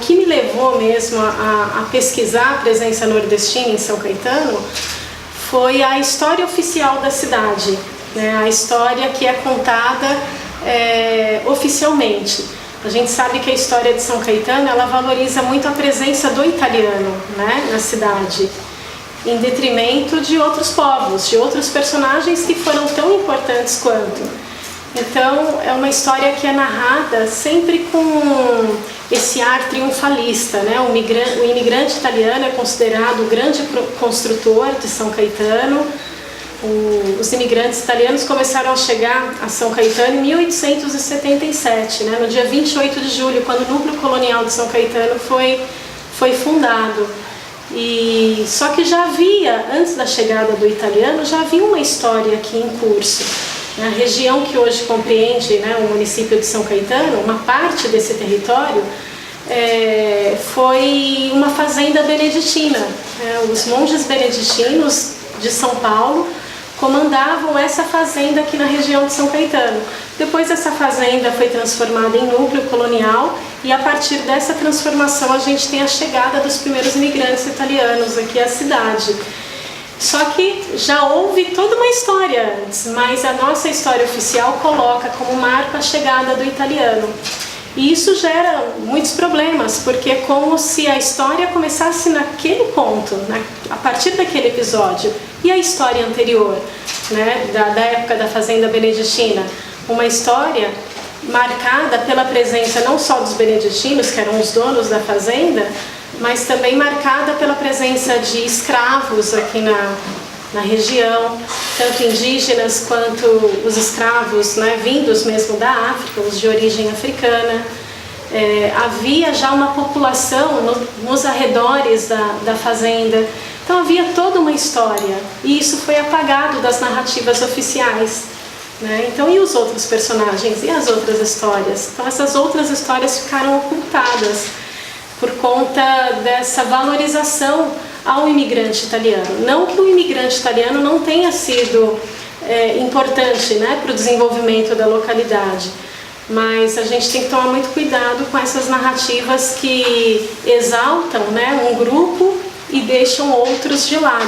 que me levou mesmo a pesquisar a presença nordestina em São Caetano foi a história oficial da cidade, né? A história que é contada oficialmente. A gente sabe que a história de São Caetano, ela valoriza muito a presença do italiano, né, na cidade, em detrimento de outros povos, de outros personagens que foram tão importantes quanto. Então, é uma história que é narrada sempre com esse ar triunfalista, né? O imigrante italiano é considerado o grande construtor de São Caetano. Os imigrantes italianos começaram a chegar a São Caetano em 1877, né? No dia 28 de julho, quando o núcleo colonial de São Caetano foi fundado. E só que já havia, antes da chegada do italiano, já havia uma história aqui em curso. A região que hoje compreende, né, o município de São Caetano, uma parte desse território foi uma fazenda beneditina. Os monges beneditinos de São Paulo comandavam essa fazenda aqui na região de São Caetano. Depois essa fazenda foi transformada em núcleo colonial e a partir dessa transformação a gente tem a chegada dos primeiros imigrantes italianos aqui à cidade. Só que já houve toda uma história antes, mas a nossa história oficial coloca como marco a chegada do italiano. E isso gera muitos problemas, porque é como se a história começasse naquele ponto, a partir daquele episódio. E a história anterior, né, da época da fazenda beneditina, uma história marcada pela presença não só dos beneditinos, que eram os donos da fazenda, mas também marcada pela presença de escravos aqui na região, tanto indígenas quanto os escravos, né, vindos mesmo da África, os de origem africana. Havia já uma população nos arredores da fazenda, então havia toda uma história, e isso foi apagado das narrativas oficiais, né? Então, e os outros personagens, e as outras histórias? Então essas outras histórias ficaram ocultadas por conta dessa valorização ao imigrante italiano. Não que o imigrante italiano não tenha sido importante, né, para o desenvolvimento da localidade, mas a gente tem que tomar muito cuidado com essas narrativas que exaltam, né, um grupo e deixam outros de lado.